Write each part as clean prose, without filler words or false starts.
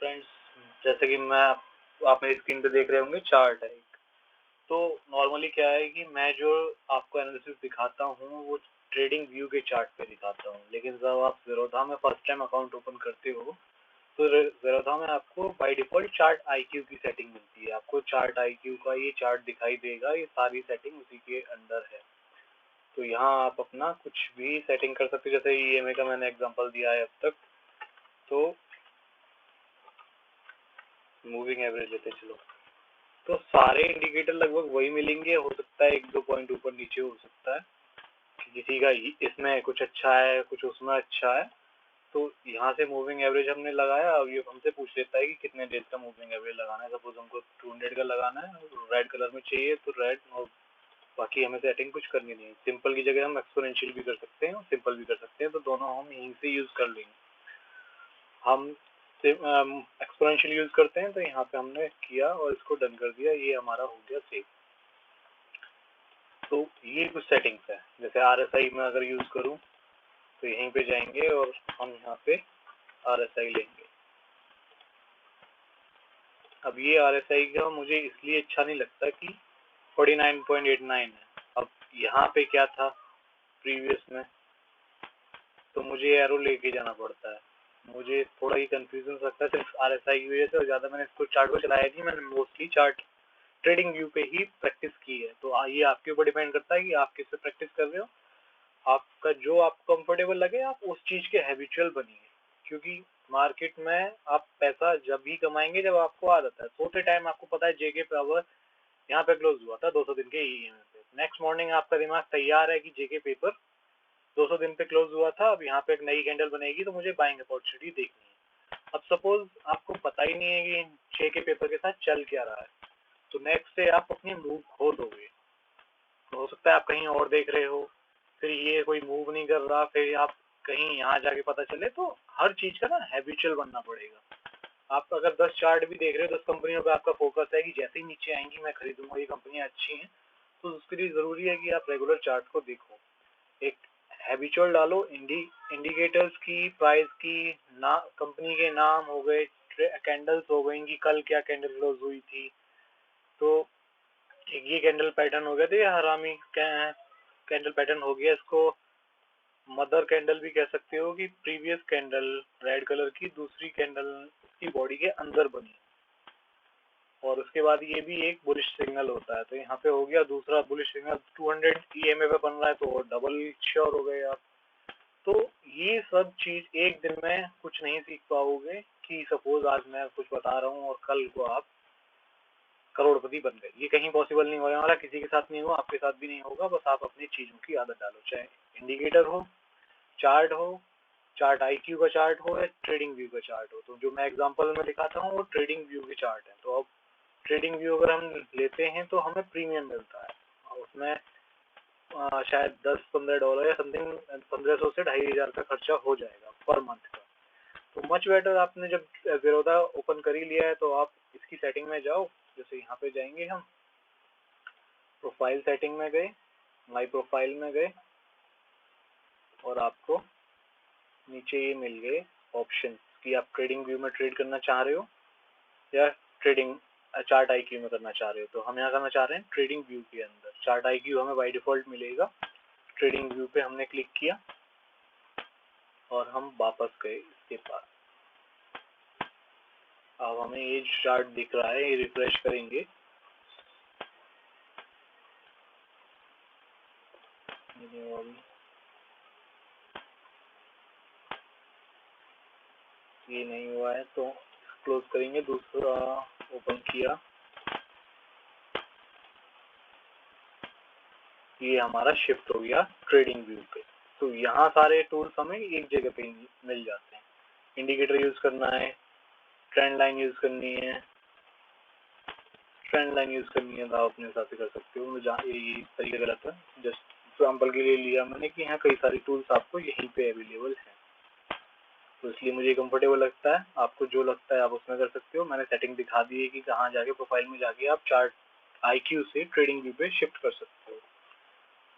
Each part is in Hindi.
फ्रेंड्स, जैसे कि आप मेरी स्क्रीन पे देख रहे होंगे, चार्ट है एक। तो नॉर्मली क्या है कि मैं जो आपको एनालिसिस दिखाता हूँ वो ट्रेडिंग व्यू के चार्ट पे दिखाता हूँ, लेकिन जब आप ज़ीरोधा में फर्स्ट टाइम अकाउंट ओपन करते हो तो ज़ीरोधा में आपको बाय डिफ़ॉल्ट चार्ट आईक्यू की सेटिंग मिलती है। आपको चार्ट आईक्यू का ये चार्ट दिखाई देगा, ये सारी सेटिंग उसी के अंडर है। तो यहाँ आप अपना कुछ भी सेटिंग कर सकते हो, जैसे ईएमए का मैंने एग्जांपल दिया है अब तक। तो मूविंग एवरेज लेते चलो, तो सारे इंडिकेटर लगभग वही मिलेंगे। हो सकता है 1-2 पॉइंट ऊपर नीचे हो सकता है, किसी का इसमें कुछ अच्छा है, कुछ उसमें अच्छा है। तो यहाँ से मूविंग एवरेज हमने लगाया, अब ये हमसे पूछ लेता है कि कितने डेज का मूविंग एवरेज लगाना है। सपोज हमको 200 का लगाना है, रेड कलर में चाहिए तो रेड, और बाकी हमें सेटिंग कुछ करनी नहीं है। सिंपल की जगह हम एक्सपोनेंशियल भी कर सकते हैं और सिंपल भी कर सकते हैं, तो दोनों हम यहीं से यूज कर लेंगे। हम एक्सपोनेंशियल यूज करते हैं, तो यहाँ पे हमने किया और इसको डन कर दिया, ये हमारा हो गया सेव। तो ये कुछ सेटिंग्स है। जैसे RSI में अगर यूज करूं तो यहीं पे जाएंगे और हम यहाँ पे RSI लेंगे। अब ये RSI का मुझे इसलिए अच्छा नहीं लगता कि 49.89 है। अब यहाँ पे क्या था प्रीवियस में, तो मुझे एरो लेके जाना पड़ता है। मुझे थोड़ा ही कंफ्यूजन लगता है सिर्फ RSI की वजह से, और ज़्यादा मैंने इसको चार्ट को चलाया नहीं। मैंने मोस्टली चार्ट ट्रेडिंग व्यू पे ही प्रैक्टिस की है। तो ये आपके ऊपर डिपेंड करता है कि आप किससे प्रैक्टिस कर रहे हो। आपका जो आपको कंफर्टेबल लगे आप उस चीज के हैबिचुअल बनिए, क्योंकि मार्केट में आप पैसा जब भी कमाएंगे जब आपको आदत है। सोते टाइम आपको पता है जेके पावर यहाँ पे क्लोज हुआ था 200 दिन के ईएमए पे, नेक्स्ट मॉर्निंग आपका दिमाग तैयार है कि जेके पेपर 200 दिन पे क्लोज हुआ था, अब यहाँ पे एक नई कैंडल बनेगी तो मुझे बाइंग अपॉर्चुनिटी देखनी है। अब सपोज आपको पता ही नहीं है कि जेके पेपर के साथ चल क्या रहा है, तो नेक्स्ट से आप अपनी मूव खो दोगे। तो हो सकता है आप कहीं और देख रहे हो, फिर ये कोई मूव नहीं कर रहा, फिर आप कहीं यहाँ जाके पता चले। तो हर चीज का ना हैबिचुअल बनना पड़ेगा। आप अगर 10 चार्ट भी देख रहे हो, 10 कंपनियों पे आपका फोकस है कि जैसे ही नीचे आएंगी मैं खरीदूंगा, ये कंपनियां अच्छी हैं, तो उसके लिए जरूरी है कि आप रेगुलर चार्ट को देखो, एक हैबिचुअल डालो। इंडिकेटर्स की, प्राइस की, ना कंपनी के नाम हो गए, कैंडल्स हो गई कि कल क्या कैंडल क्लोज हुई थी। तो ये कैंडल पैटर्न हो गया, तो ये हरामी कैंडल पैटर्न हो गया। इसको मदर कैंडल भी कह सकते हो कि प्रीवियस कैंडल रेड कलर की दूसरी कैंडल की बॉडी के अंदर बनी, और उसके बाद ये भी एक बुलिश सिग्नल होता है। तो यहाँ पे हो गया दूसरा बुलिश सिग्नल, 200 ईएमए पे बन रहा है, तो डबल श्योर हो गए आप। तो ये सब चीज एक दिन में कुछ नहीं सीख पाओगे कि सपोज आज मैं कुछ बता रहा हूँ और कल को आप करोड़पति बन गए। ये कहीं पॉसिबल नहीं होने वाला, किसी के साथ नहीं हुआ, आपके साथ भी नहीं होगा। बस आप अपनी चीजों की आदत डालो, चाहे इंडिकेटर हो, चार्ट हो, चार्ट आईक्यू का चार्ट हो या ट्रेडिंग व्यू का चार्ट हो। तो जो मैं एग्जांपल में दिखाता हूँ वो ट्रेडिंग व्यू के चार्ट है। तो अब ट्रेडिंग व्यू अगर हम लेते हैं तो हमें प्रीमियम मिलता है, उसमें शायद $10-15 या समथिंग 1500 से 2500 का खर्चा हो जाएगा पर मंथ का। तो मच बेटर, आपने जब ज़ीरोधा ओपन कर ही लिया है तो आप इसकी सेटिंग में जाओ। जैसे यहाँ पे जाएंगे हम, प्रोफाइल सेटिंग में गए, माई प्रोफाइल में गए, और आपको नीचे ये मिल गए ऑप्शन कि आप ट्रेडिंग व्यू में ट्रेड करना चाह रहे हो या ट्रेडिंग चार्ट आईक्यू में करना चाह रहे हो। तो हम यहाँ करना चाह रहे हैं ट्रेडिंग व्यू के अंदर। चार्ट आईक्यू हमें बाय डिफॉल्ट मिलेगा, ट्रेडिंग व्यू पे हमने क्लिक किया और हम वापस गए इसके पास। अब हमें ये चार्ट दिख रहा है, ये रिफ्रेश करेंगे, ये नहीं हुआ है तो क्लोज करेंगे। दूसरा ओपन किया, ये हमारा शिफ्ट हो गया ट्रेडिंग व्यू पे। तो यहाँ सारे टूल्स हमें एक जगह पे मिल जाते हैं। इंडिकेटर यूज करना है, ट्रेंड लाइन यूज करनी है, ट्रेंड लाइन यूज करनी है तो आप अपने हिसाब से कर सकते हो। जहाँ ये तरीका गलत है, जस्ट एग्जाम्पल के लिए लिया मैंने कि यहाँ कई सारी टूल्स आपको यहीं पे अवेलेबल है, तो इसलिए मुझे कंफर्टेबल लगता है। आपको जो लगता है आप उसमें कर सकते हो। मैंने सेटिंग दिखा दी है कि कहाँ जाके प्रोफाइल में जाके आप चार्ट आईक्यू से ट्रेडिंग व्यू पे शिफ्ट कर सकते हो।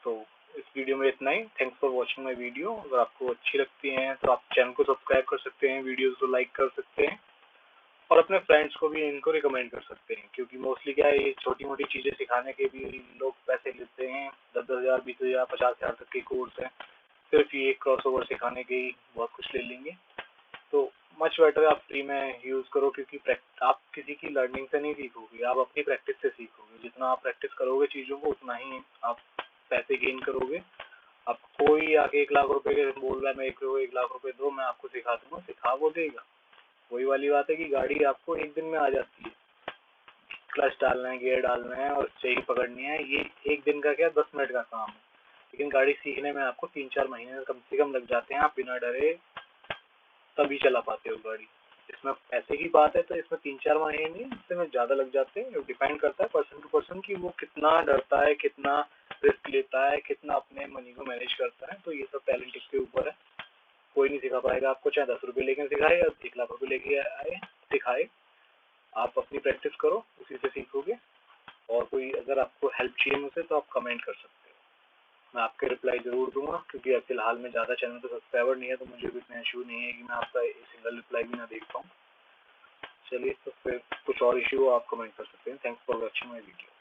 तो इस वीडियो में इतना ही। Thanks for watching my video. अगर आपको अच्छी लगती हैं तो आप चैनल को सब्सक्राइब कर सकते हैं, वीडियोस को लाइक कर सकते हैं, और अपने फ्रेंड्स को भी इनको रिकमेंड कर सकते हैं, क्योंकि मोस्टली क्या है, ये छोटी मोटी चीज़ें सिखाने के भी लोग पैसे लेते हैं। 10,000 20,000 50,000 तक के कोर्स हैं, सिर्फ ये क्रॉसओवर सिखाने के ही बहुत कुछ ले लेंगे। तो मच बेटर आप फ्री में यूज़ करो, क्योंकि आप किसी की लर्निंग से नहीं सीखोगे, आप अपनी प्रैक्टिस से सीखोगे। जितना आप प्रैक्टिस करोगे चीज़ों को, उतना ही आप पैसे गेन करोगे। अब कोई आके 1 लाख रुपए के बोल रहा है, मेरे को 1 लाख रुपए दो, मैं आपको सिखा दूंगा, सिखा वो देगा। वही वाली बात है कि गाड़ी आपको एक दिन में आ जाती है, क्लच डालना है, गियर डालना है और चेन पकड़नी है, ये एक दिन का क्या 10 मिनट का काम है। लेकिन गाड़ी सीखने में आपको 3-4 महीने कम से कम लग जाते हैं। आप बिना डरे तभी चला पाते हो गाड़ी। इसमें पैसे की बात है तो इसमें 3-4 महीने नहीं, इससे में ज़्यादा लग जाते हैं। डिपेंड करता है पर्सन टू पर्सन कि वो कितना डरता है, कितना रिस्क लेता है, कितना अपने मनी को मैनेज करता है। तो ये सब टैलेंट इसके ऊपर है। कोई नहीं सिखा पाएगा आपको, चाहे 10 रुपये लेके सिखाए या 1 लाख रुपये लेके आए सिखाए। आप अपनी प्रैक्टिस करो, उसी से सीखोगे। और कोई अगर आपको हेल्प चाहिए मुझसे तो आप कमेंट कर सकते हो, मैं आपके रिप्लाई जरूर दूंगा। क्योंकि अब फिलहाल में ज़्यादा चैनल पे सब्सक्राइबर नहीं है, तो मुझे भी इतना इशू नहीं है कि मैं आपका सिंगल रिप्लाई भी ना देख पाऊँ। चलिए, तो फिर कुछ और इशू हो आप कमेंट कर सकते हैं। Thanks for watching my video.